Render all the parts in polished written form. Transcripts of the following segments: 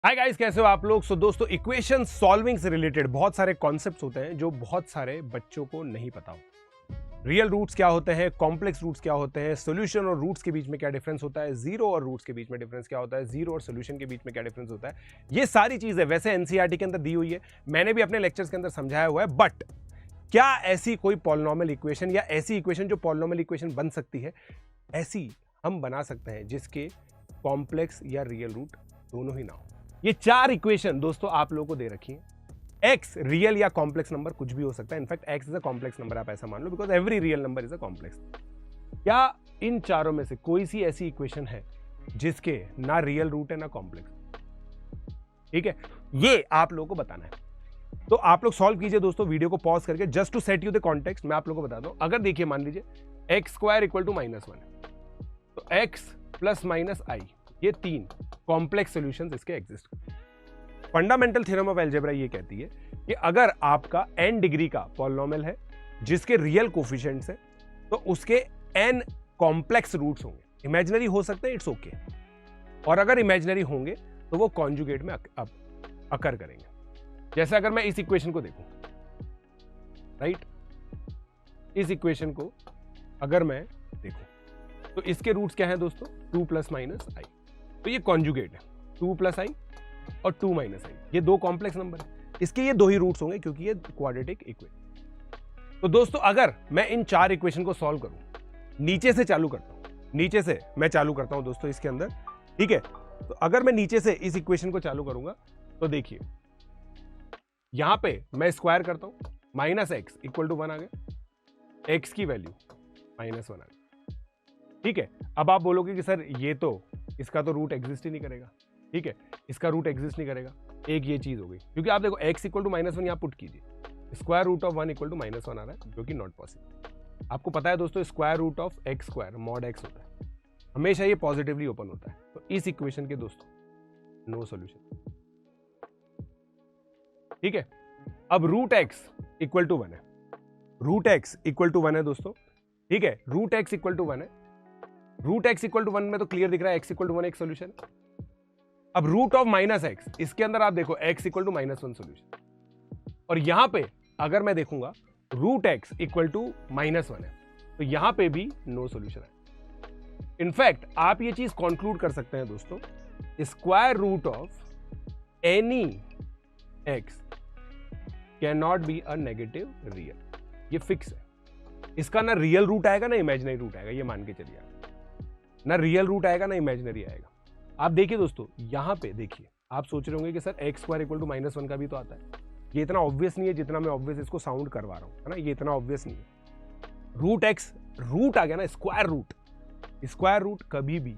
Hi guys, कैसे हो आप लोग। दोस्तों, इक्वेशन सॉल्विंग से रिलेटेड बहुत सारे कॉन्सेप्ट्स होते हैं जो बहुत सारे बच्चों को नहीं पता हो। रियल रूट्स क्या होते हैं, कॉम्प्लेक्स रूट्स क्या होते हैं, सॉल्यूशन और रूट्स के बीच में क्या डिफरेंस होता है, जीरो और रूट्स के बीच में डिफरेंस क्या होता है, जीरो और सॉल्यूशन के बीच में क्या डिफरेंस होता है। ये सारी चीजें वैसे एनसीईआरटी के अंदर दी हुई है, मैंने भी अपने लेक्चर्स के अंदर समझाया हुआ है। बट क्या ऐसी कोई पॉलिनॉमियल इक्वेशन या ऐसी इक्वेशन जो पॉलिनॉमियल इक्वेशन बन सकती है, ऐसी हम बना सकते हैं जिसके कॉम्प्लेक्स या रियल रूट दोनों ही ना हो। ये चार इक्वेशन दोस्तों आप लोगों को दे रखी है। एक्स रियल या कॉम्प्लेक्स नंबर कुछ भी हो सकता है। In fact X is a complex number, आप ऐसा मान लो, because every real number is a complex. क्या इन चारों में से कोई सी ऐसी इक्वेशन है जिसके ना रियल रूट है ना कॉम्प्लेक्स? ठीक है, ये आप लोगों को बताना है। तो आप लोग सॉल्व कीजिए दोस्तों, वीडियो को पॉज करके, just to set you the context. मैं आप लोगों को बता दूं, अगर देखिए मान लीजिए एक्स स्क्वायर इक्वल टू -1 है, तो एक्स प्लस माइनस आई, ये तीन कॉम्प्लेक्स सॉल्यूशंस इसके exist. Fundamental theorem of algebra ये कहती है कि अगर आपका n डिग्री का पॉलिनॉमियल है जिसके रियल कोफिशिएंट्स है, तो उसके n कॉम्प्लेक्स रूट्स होंगे। इमेजिनरी हो सकते हैं, इट्स ओके। और अगर इमेजिनरी होंगे तो वो कॉन्जुगेट में अकर करेंगे। जैसे अगर मैं इस इक्वेशन को देखूं, राइट, इस इक्वेशन को अगर मैं देखूं तो इसके रूट्स क्या हैं दोस्तों? 2 प्लस माइनस आई, तो ये कॉन्जुगेट है। 2 प्लस आई और 2 माइनस आई, ये दो कॉम्प्लेक्स नंबर है, इसके ये दो ही रूट्स होंगे क्योंकि ये क्वाड्रेटिक इक्वेशन। तो दोस्तों अगर मैं इन चार इक्वेशन को सॉल्व करूं, नीचे से चालू करता हूं, नीचे से मैं चालू करता हूं दोस्तों इसके अंदर, ठीक है। तो अगर मैं नीचे से इस इक्वेशन को चालू करूंगा तो देखिए यहां पे मैं स्क्वायर करता हूं, माइनस एक्स इक्वल टू 1 आ गया, एक्स की वैल्यू -1 आ गई, ठीक है। अब आप बोलोगे कि सर ये तो, इसका तो रूट एग्जिस्ट ही नहीं करेगा, ठीक है, इसका रूट एग्जिस्ट नहीं करेगा। एक ये चीज हो गई, क्योंकि आप देखो x इक्वल टू -1 यहां पुट कीजिए, square root of 1 equal to -1 आ रहा है, जो कि नॉट पॉसिबल। आपको पता है दोस्तों, square root of x square mod x होता है, हमेशा ये पॉजिटिवली ओपन होता है। तो इस इक्वेशन के दोस्तों नो सॉल्यूशन, ठीक है। अब रूट एक्स इक्वल टू 1 है, रूट एक्स इक्वल टू 1 है दोस्तों, ठीक है। रूट एक्स इक्वल टू 1 है, रूट एक्स इक्वल टू 1 में तो क्लियर दिख रहा है एक्स इक्वल टू 1 एक सोल्यूशन। अब रूट ऑफ माइनस एक्स, इसके अंदर आप देखो एक्स इक्वल टू -1 सोल्यूशन। और यहां पे अगर मैं देखूंगा रूट एक्स इक्वल टू -1 है, तो यहां पे भी नो सोल्यूशन है। इनफैक्ट आप ये चीज कंक्लूड कर सकते हैं दोस्तों, square root of any x can not be a negative real, ये फिक्स है। इसका ना रियल रूट आएगा ना इमेजिनरी रूट आएगा, ये मान के चलिए आप, ना रियल रूट आएगा ना इमेजिनरी आएगा। आप देखिए दोस्तों, यहां पे देखिए, आप सोच रहे होंगे कि sir x square equal to -1 का भी तो आता है। ये इतना ऑब्वियस नहीं है जितना मैं ऑब्वियस इसको साउंड करवा रहा हूं, है ना, ये इतना ऑब्वियस नहीं है। रूट एक्स रूट आ गया ना, स्क्वायर रूट, स्क्वायर रूट कभी भी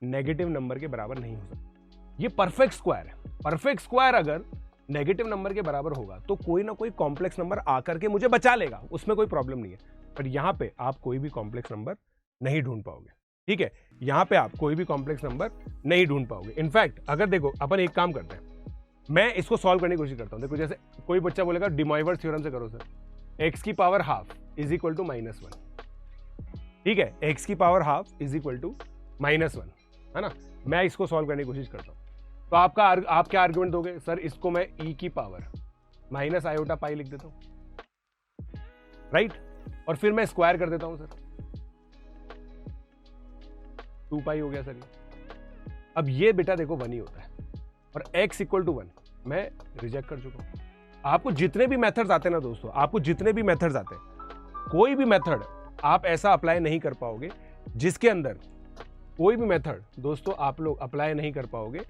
नेगेटिव नंबर के बराबर नहीं हो सकता। ये परफेक्ट स्क्वायर है। परफेक्ट स्क्वायर अगर नेगेटिव नंबर के बराबर होगा तो कोई ना कोई कॉम्प्लेक्स नंबर आकर के मुझे बचा लेगा, उसमें कोई प्रॉब्लम नहीं है। पर यहां पे आप कोई भी कॉम्प्लेक्स नंबर नहीं ढूंढ पाओगे, ठीक है। यहां पे आप कोई भी कॉम्प्लेक्स नंबर नहीं ढूंढ पाओगे। इनफैक्ट अगर देखो, अपन एक काम करते हैं, मैं इसको सॉल्व करने की कोशिश करता हूं। देखो, जैसे कोई बच्चा बोलेगा डी मोइवर थ्योरम से करो सर, एक्स की power half is equal to -1, ठीक है, एक्स की power half is equal to -1, है ना। मैं इसको सॉल्व करने की कोशिश करता हूं, तो आप क्या आर्गुमेंट दोगे? सर इसको मैं e की पावर माइनस आयोटा पाई लिख देता हूं, राइट, और फिर मैं स्क्वायर कर देता हूं सर, 2 पाई हो गया सर ये। अब ये बेटा देखो 1 ही होता है, और x इक्वल टू 1 मैं रिजेक्ट कर चुका हूं। आपको जितने भी मेथड्स आते हैं ना दोस्तों, आपको जितने भी मेथड्स आते हैं, कोई भी मेथड आप ऐसा अप्लाई नहीं कर पाओगे जिसके अंदर, कोई भी मेथड दोस्तों आप लोग अप्लाई नहीं कर पाओगे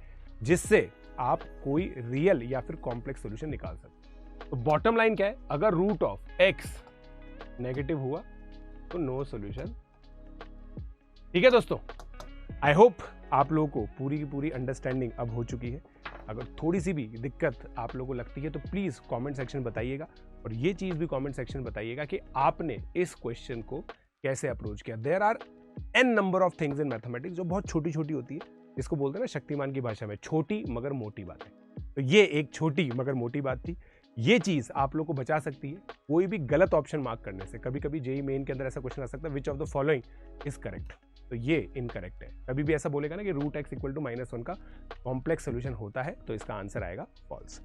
जिससे आप कोई रियल या फिर कॉम्प्लेक्स सॉल्यूशन निकाल सकते। तो बॉटम लाइन क्या है? अगर रूट ऑफ एक्स नेगेटिव हुआ तो नो सॉल्यूशन, ठीक है दोस्तों। आई होप आप लोगों को पूरी की पूरी अंडरस्टैंडिंग अब हो चुकी है। अगर थोड़ी सी भी दिक्कत आप लोगों को लगती है तो प्लीज कमेंट सेक्शन बताइएगा, और ये चीज भी कमेंट सेक्शन बताइएगा कि आपने इस क्वेश्चन को कैसे अप्रोच किया। There are an number of things in mathematics जो बहुत छोटी छोटी होती है, जिसको बोलते हैं ना शक्तिमान की भाषा में, छोटी मगर मोटी बात है। तो ये एक छोटी मगर मोटी बात थी। ये चीज आप लोग को बचा सकती है कोई भी गलत ऑप्शन मार्क करने से। कभी कभी जेईई मेन के अंदर ऐसा क्वेश्चन आ सकता है, which of the following is correct. तो ये इनकरेक्ट है। कभी भी ऐसा बोलेगा ना कि रूट एक्स इक्वल टू -1 का कॉम्प्लेक्स सोल्यूशन होता है, तो इसका आंसर आएगा फॉल्स।